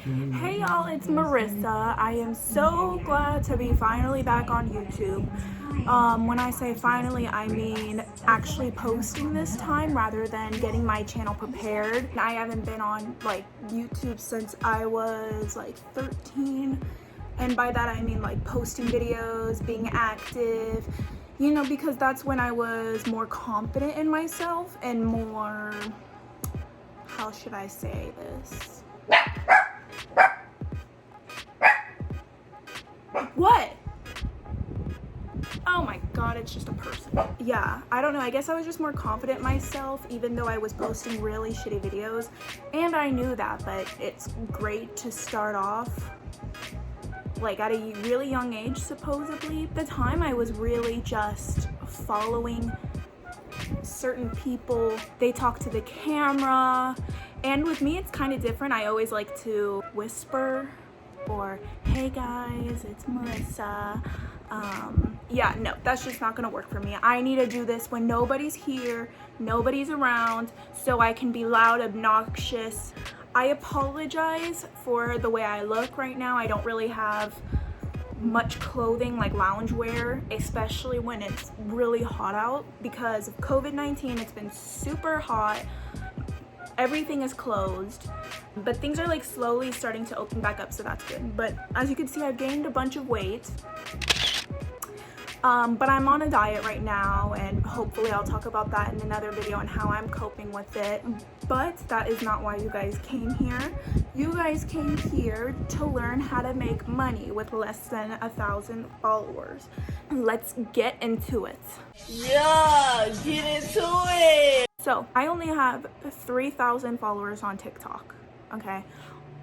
Hey y'all, it's Marissa. I am so glad to be finally back on YouTube. When I say finally, I mean actually posting this time rather than getting my channel prepared. I haven't been on like YouTube since I was like 13, and by that I mean like posting videos, being active, you know, because that's when I was more confident in myself and more, how should I say this? What? Oh my god, it's just a person. Yeah, I don't know, I guess I was just more confident in myself even though I was posting really shitty videos, and I knew that, but it's great to start off like at a really young age, supposedly. At the time I was really just following certain people. They talk to the camera, and with me it's kind of different. I always like to whisper, or hey guys, it's Marissa. Yeah, no, that's just not gonna work for me. I need to do this when nobody's here, nobody's around, so I can be loud, obnoxious. I apologize for the way I look right now. I don't really have much clothing like loungewear, especially when it's really hot out because of COVID-19. It's been super hot. Everything is closed, but things are like slowly starting to open back up, so that's good. But as you can see, I've gained a bunch of weight, but I'm on a diet right now, and hopefully I'll talk about that in another video and how I'm coping with it. But that is not why you guys came here. You guys came here to learn how to make money with less than 1,000 followers. Let's get into it. Yeah, get into it. So I only have 3,000 followers on TikTok, okay?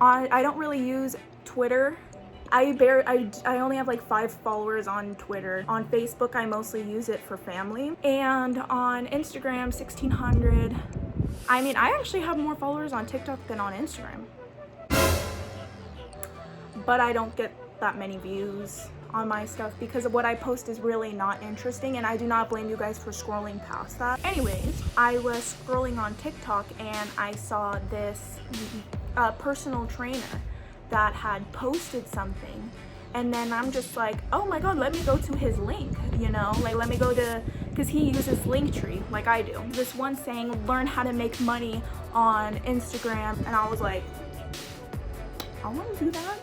I don't really use Twitter. I only have like 5 followers on Twitter. On Facebook, I mostly use it for family. And on Instagram, 1,600. I mean, I actually have more followers on TikTok than on Instagram. But I don't get that many views on my stuff because of what I post is really not interesting, and I do not blame you guys for scrolling past that. Anyways, I was scrolling on TikTok and I saw this personal trainer that had posted something, and then I'm just like, oh my god, let me go to his link, you know, like let me go to, because he uses Linktree like I do. This one saying learn how to make money on Instagram, and I was like, I want to do that.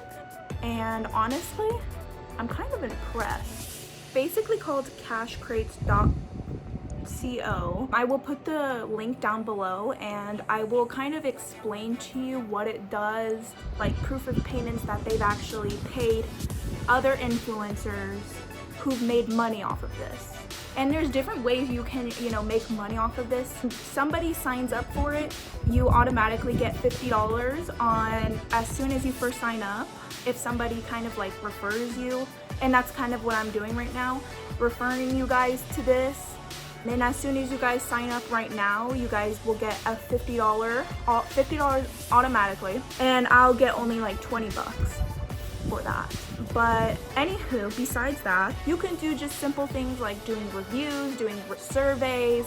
And honestly, I'm kind of impressed. Basically called cashcrates.co. I will put the link down below, and I will kind of explain to you what it does, like proof of payments that they've actually paid other influencers who've made money off of this. And there's different ways you can, you know, make money off of this. Somebody signs up for it, you automatically get $50 on as soon as you first sign up. If somebody kind of like refers you, and that's kind of what I'm doing right now, referring you guys to this. And as soon as you guys sign up right now, you guys will get a $50 automatically, and I'll get only like 20 bucks for that. But anywho, besides that, you can do just simple things like doing reviews, doing surveys,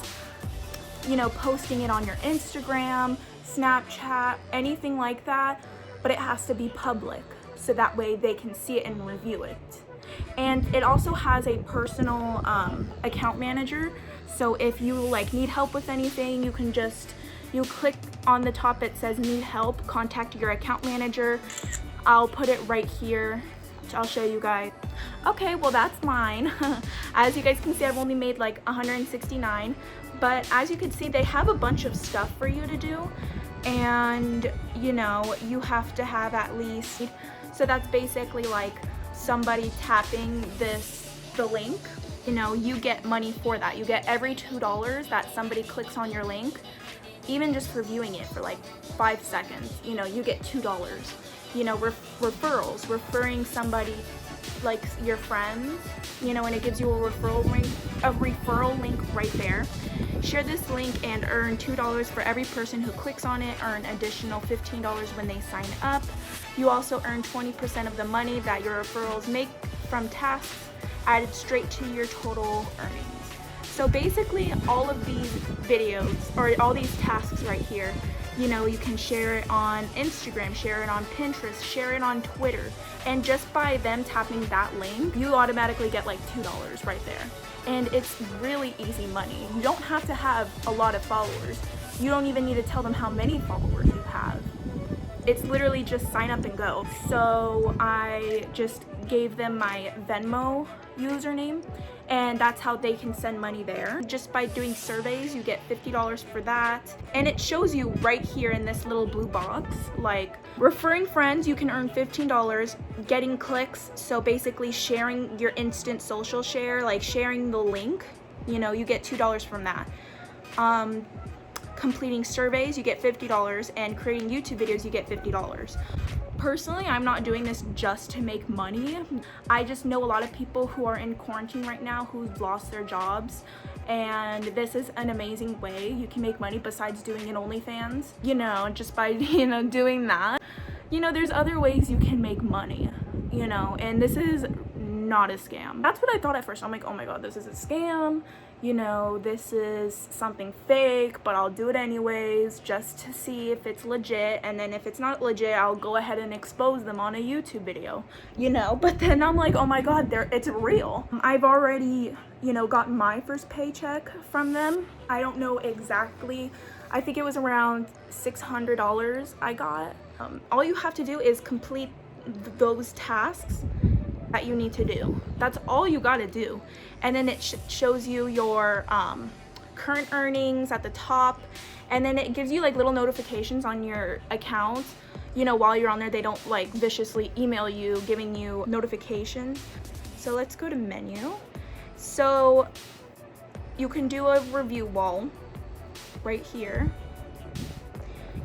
you know, posting it on your Instagram, Snapchat, anything like that, but it has to be public so that way they can see it and review it. And it also has a personal account manager, so if you like need help with anything, you can just, you click on the top, it says need help, contact your account manager. I'll put it right here. I'll show you guys. Okay, well that's mine. As you guys can see, I've only made like 169, but as you can see, they have a bunch of stuff for you to do, and you know, you have to have at least, so that's basically like somebody tapping the link, you know, you get money for that. You get every $2 that somebody clicks on your link, even just for viewing it for like 5 seconds, you know, you get $2. You know, referrals, referring somebody like your friends, you know, and it gives you a referral link right there. Share this link and earn $2 for every person who clicks on it. Earn additional $15 when they sign up. You also earn 20% of the money that your referrals make from tasks added straight to your total earnings. So basically all of these videos, or all these tasks right here, You know, you can share it on Instagram, share it on Pinterest, share it on Twitter. And just by them tapping that link, you automatically get like $2 right there. And it's really easy money. You don't have to have a lot of followers. You don't even need to tell them how many followers you have. It's literally just sign up and go. So I just gave them my Venmo username, and that's how they can send money there. Just by doing surveys, you get $50 for that. And it shows you right here in this little blue box, like referring friends, you can earn $15, getting clicks, so basically sharing your instant social share, like sharing the link, you know, you get $2 from that. Completing surveys, you get $50, and creating YouTube videos, you get $50. Personally, I'm not doing this just to make money. I just know a lot of people who are in quarantine right now who've lost their jobs, and this is an amazing way you can make money besides doing an OnlyFans. You know, just by, you know, doing that. You know, there's other ways you can make money, you know, and this is not a scam. That's what I thought at first. I'm like, oh my god, this is a scam. You know, this is something fake, but I'll do it anyways just to see if it's legit, and then if it's not legit, I'll go ahead and expose them on a YouTube video, you know. But then I'm like, oh my god, it's real. I've already, you know, gotten my first paycheck from them. I don't know exactly, I think it was around $600 I got. All you have to do is complete those tasks that you need to do. That's all you gotta do. And then it shows you your current earnings at the top, and then it gives you like little notifications on your account. You know, while you're on there, they don't like viciously email you giving you notifications. So let's go to menu. So you can do a review wall right here,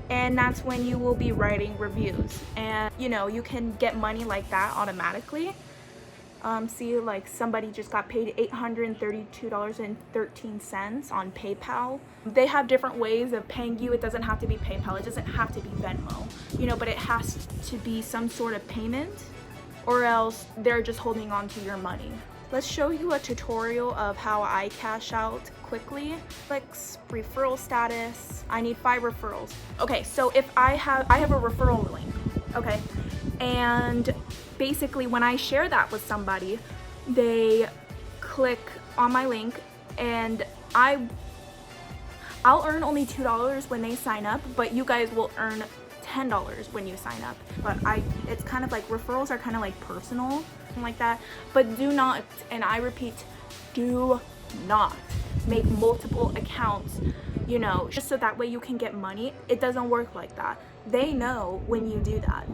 and that's when you will be writing reviews, and you know, you can get money like that automatically. See, like somebody just got paid $832.13 on PayPal. They have different ways of paying you. It doesn't have to be PayPal, it doesn't have to be Venmo, you know, but it has to be some sort of payment, or else they're just holding on to your money. Let's show you a tutorial of how I cash out quickly. Clicks, referral status. I need 5 referrals. Okay, so if I have a referral link, okay, and basically when I share that with somebody, they click on my link, and I'll earn only $2 when they sign up, but you guys will earn $10 when you sign up. But it's kind of like, referrals are kind of like personal, like that. But do not, and I repeat, do not make multiple accounts, you know, just so that way you can get money. It doesn't work like that. They know when you do that.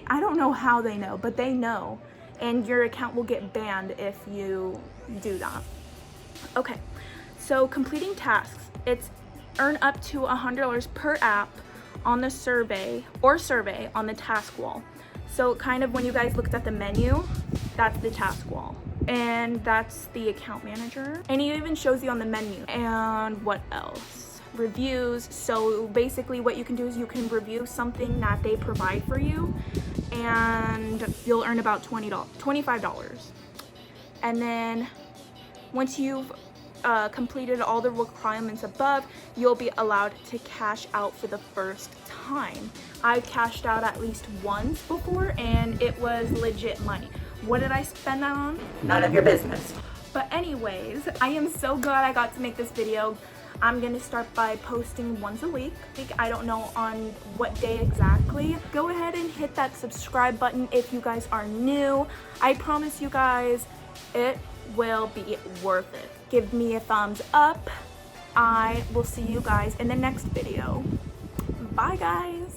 I don't know how they know, but they know, and your account will get banned if you do that. Okay, so completing tasks, it's earn up to $100 per app on the survey on the task wall. So kind of when you guys looked at the menu, that's the task wall, and that's the account manager, and it even shows you on the menu. And what else? Reviews. So basically what you can do is you can review something that they provide for you, and you'll earn about $25. And then once you've completed all the requirements above, you'll be allowed to cash out for the first time. I've cashed out at least once before, and it was legit money. What did I spend that on? None of your business. But anyways, I am so glad I got to make this video. I'm gonna start by posting once a week. I don't know on what day exactly. Go ahead and hit that subscribe button if you guys are new. I promise you guys, it will be worth it. Give me a thumbs up. I will see you guys in the next video. Bye guys.